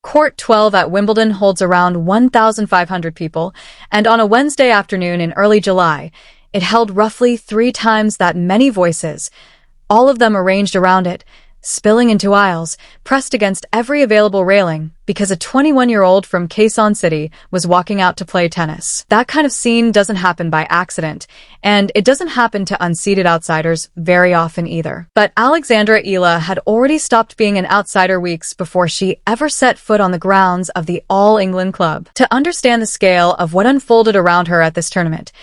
Court 12 at Wimbledon holds around 1,500 people, and on a Wednesday afternoon in early July, it held roughly 3 times that many voices, all of them arranged around it, spilling into aisles, pressed against every available railing, because a 21-year-old from Quezon City was walking out to play tennis. That kind of scene doesn't happen by accident, and it doesn't happen to unseated outsiders very often either. But Alexandra Eala had already stopped being an outsider weeks before she ever set foot on the grounds of the All England Club. To understand the scale of what unfolded around her at this tournament,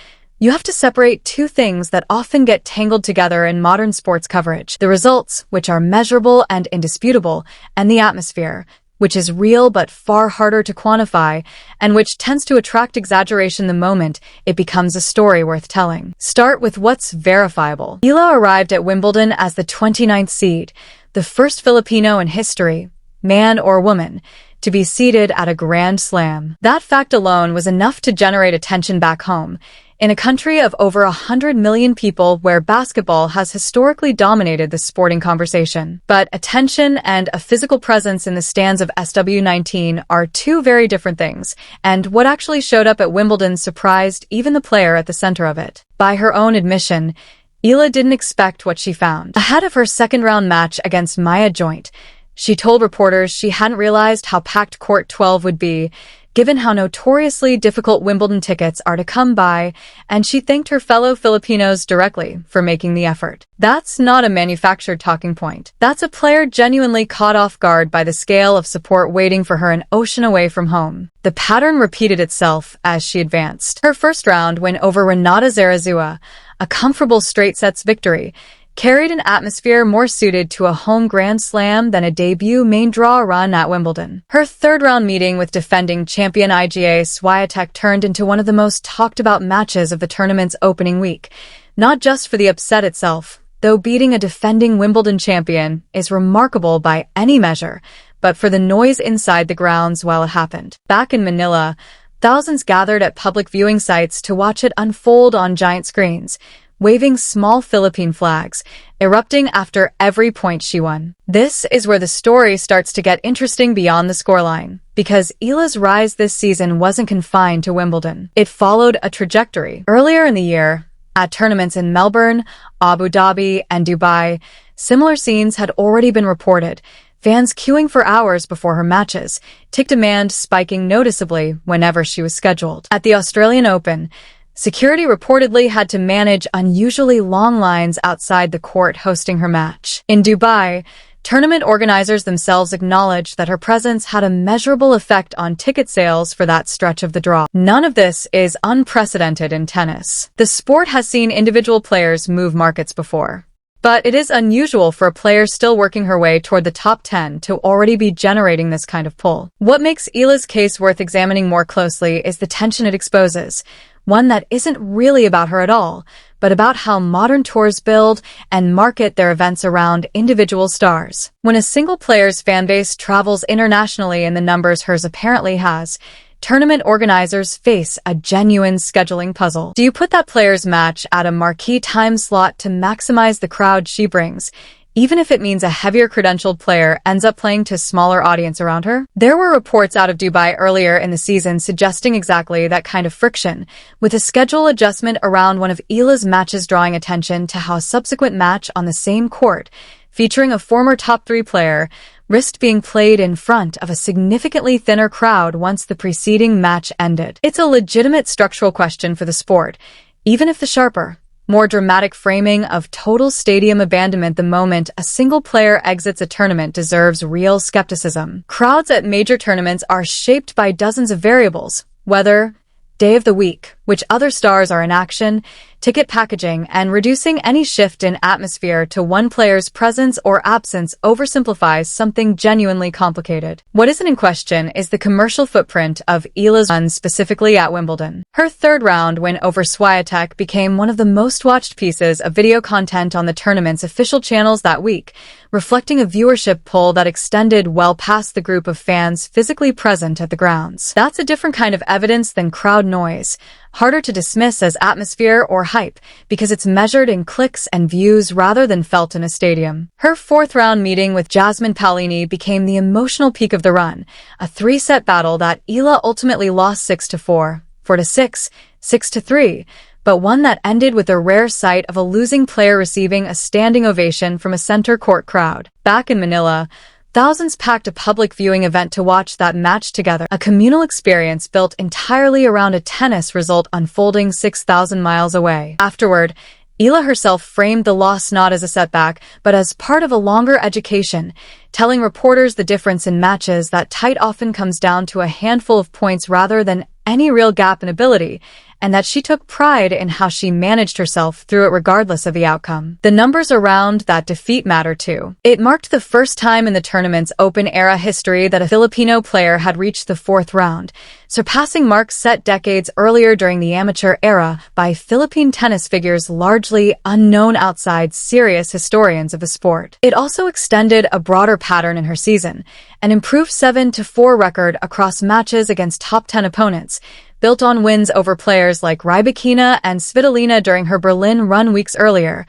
you have to separate 2 things that often get tangled together in modern sports coverage: the results, which are measurable and indisputable, and the atmosphere, which is real but far harder to quantify, and which tends to attract exaggeration the moment it becomes a story worth telling. Start with what's verifiable. Eala arrived at Wimbledon as the 29th seed, the first Filipino in history, man or woman, to be seated at a Grand Slam. That fact alone was enough to generate attention back home, in a country of over 100 million people where basketball has historically dominated the sporting conversation. But attention and a physical presence in the stands of SW19 are 2 very different things, and what actually showed up at Wimbledon surprised even the player at the center of it. By her own admission, Eala didn't expect what she found. Ahead of her second-round match against Maya Joint, she told reporters she hadn't realized how packed Court 12 would be, given how notoriously difficult Wimbledon tickets are to come by, and she thanked her fellow Filipinos directly for making the effort. That's not a manufactured talking point. That's a player genuinely caught off guard by the scale of support waiting for her an ocean away from home. The pattern repeated itself as she advanced. Her first round win over Renata Zarazua, a comfortable straight sets victory, carried an atmosphere more suited to a home Grand Slam than a debut main draw run at Wimbledon. Her third-round meeting with defending champion Iga Swiatek turned into one of the most talked-about matches of the tournament's opening week, not just for the upset itself, though beating a defending Wimbledon champion is remarkable by any measure, but for the noise inside the grounds while it happened. Back in Manila, thousands gathered at public viewing sites to watch it unfold on giant screens, waving small Philippine flags, erupting after every point she won. This is where the story starts to get interesting beyond the scoreline, because Eala's rise this season wasn't confined to Wimbledon. It followed a trajectory. Earlier in the year, at tournaments in Melbourne, Abu Dhabi, and Dubai, similar scenes had already been reported, fans queuing for hours before her matches, ticket demand spiking noticeably whenever she was scheduled. At the Australian Open, security reportedly had to manage unusually long lines outside the court hosting her match. In Dubai, tournament organizers themselves acknowledged that her presence had a measurable effect on ticket sales for that stretch of the draw. None of this is unprecedented in tennis. The sport has seen individual players move markets before, but it is unusual for a player still working her way toward the top 10 to already be generating this kind of pull. What makes Eala's case worth examining more closely is the tension it exposes, one that isn't really about her at all, but about how modern tours build and market their events around individual stars. When a single player's fanbase travels internationally in the numbers hers apparently has, tournament organizers face a genuine scheduling puzzle. Do you put that player's match at a marquee time slot to maximize the crowd she brings, even if it means a heavier credentialed player ends up playing to a smaller audience around her? There were reports out of Dubai earlier in the season suggesting exactly that kind of friction, with a schedule adjustment around one of Eala's matches drawing attention to how a subsequent match on the same court, featuring a former top 3 player, risked being played in front of a significantly thinner crowd once the preceding match ended. It's a legitimate structural question for the sport, even if the sharper, more dramatic framing of total stadium abandonment the moment a single player exits a tournament deserves real skepticism. Crowds at major tournaments are shaped by dozens of variables: weather, day of the week, which other stars are in action, ticket packaging, and reducing any shift in atmosphere to one player's presence or absence oversimplifies something genuinely complicated. What isn't in question is the commercial footprint of Eala's run specifically at Wimbledon. Her third-round win over Swiatek became one of the most-watched pieces of video content on the tournament's official channels that week, reflecting a viewership poll that extended well past the group of fans physically present at the grounds. That's a different kind of evidence than crowd noise, harder to dismiss as atmosphere or hype because it's measured in clicks and views rather than felt in a stadium. Her fourth-round meeting with Jasmine Paolini became the emotional peak of the run, a three-set battle that Eala ultimately lost 6-4, 4-6, 6-3, but one that ended with the rare sight of a losing player receiving a standing ovation from a center court crowd. Back in Manila, thousands packed a public viewing event to watch that match together, a communal experience built entirely around a tennis result unfolding 6,000 miles away. Afterward, Eala herself framed the loss not as a setback, but as part of a longer education, telling reporters the difference in matches that tight often comes down to a handful of points rather than any real gap in ability, and that she took pride in how she managed herself through it regardless of the outcome. The numbers around that defeat matter too. It marked the first time in the tournament's open-era history that a Filipino player had reached the fourth round, surpassing marks set decades earlier during the amateur era by Philippine tennis figures largely unknown outside serious historians of the sport. It also extended a broader pattern in her season, an improved 7-4 record across matches against top 10 opponents, built on wins over players like Rybakina and Svitolina during her Berlin run weeks earlier,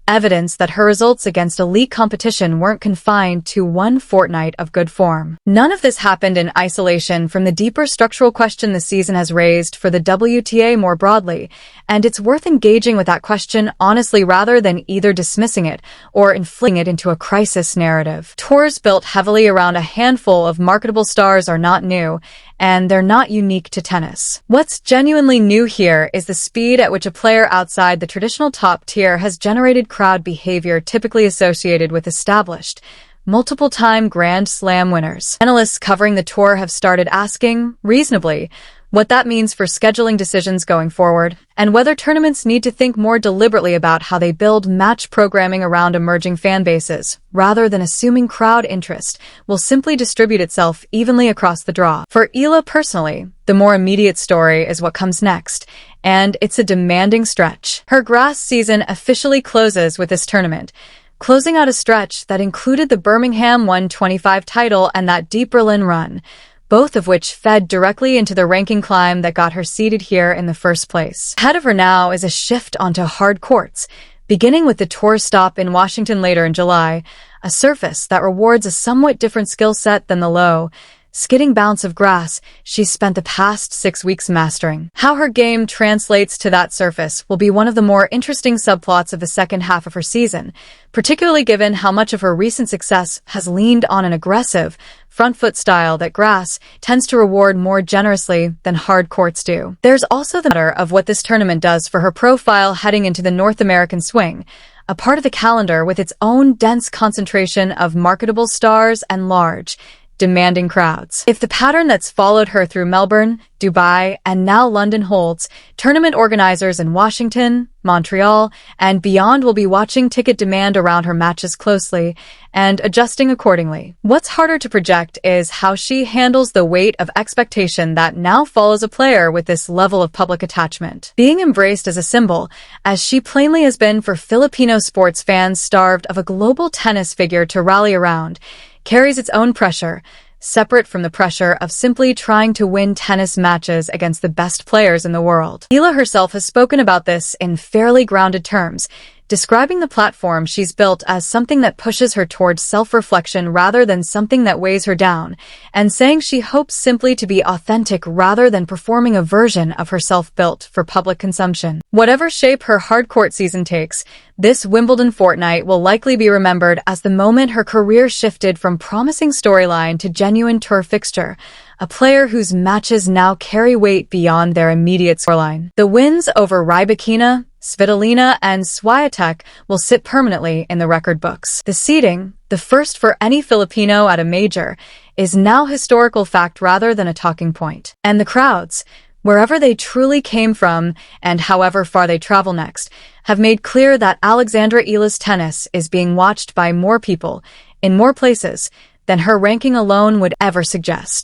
evidence that her results against elite competition weren't confined to one fortnight of good form. None of this happened in isolation from the deeper structural question the season has raised for the WTA more broadly, and it's worth engaging with that question honestly rather than either dismissing it or inflating it into a crisis narrative. Tours built heavily around a handful of marketable stars are not new, and they're not unique to tennis. What's genuinely new here is the speed at which a player outside the traditional top tier has generated crowd behavior typically associated with established, multiple-time Grand Slam winners. Analysts covering the tour have started asking, reasonably, what that means for scheduling decisions going forward, and whether tournaments need to think more deliberately about how they build match programming around emerging fan bases, rather than assuming crowd interest will simply distribute itself evenly across the draw. For Eala personally, the more immediate story is what comes next, and it's a demanding stretch. Her grass season officially closes with this tournament, closing out a stretch that included the Birmingham 125 title and that deep Berlin run, both of which fed directly into the ranking climb that got her seated here in the first place. Ahead of her now is a shift onto hard courts, beginning with the tour stop in Washington later in July, a surface that rewards a somewhat different skill set than the low, skidding bounce of grass she's spent the past 6 weeks mastering. How her game translates to that surface will be one of the more interesting subplots of the second half of her season, particularly given how much of her recent success has leaned on an aggressive, front foot style that grass tends to reward more generously than hard courts do. There's also the matter of what this tournament does for her profile heading into the North American swing, a part of the calendar with its own dense concentration of marketable stars and large, demanding crowds. If the pattern that's followed her through Melbourne, Dubai, and now London holds, tournament organizers in Washington, Montreal, and beyond will be watching ticket demand around her matches closely and adjusting accordingly. What's harder to project is how she handles the weight of expectation that now follows a player with this level of public attachment. Being embraced as a symbol, as she plainly has been for Filipino sports fans starved of a global tennis figure to rally around, carries its own pressure, separate from the pressure of simply trying to win tennis matches against the best players in the world. Eala herself has spoken about this in fairly grounded terms, describing the platform she's built as something that pushes her towards self-reflection rather than something that weighs her down, and saying she hopes simply to be authentic rather than performing a version of herself built for public consumption. Whatever shape her hard-court season takes, this Wimbledon fortnight will likely be remembered as the moment her career shifted from promising storyline to genuine tour fixture, a player whose matches now carry weight beyond their immediate scoreline. The wins over Rybakina, Svitolina, and Swiatek will sit permanently in the record books. The seeding, the first for any Filipino at a major, is now historical fact rather than a talking point. And the crowds, wherever they truly came from and however far they travel next, have made clear that Alexandra Eala's tennis is being watched by more people, in more places, than her ranking alone would ever suggest.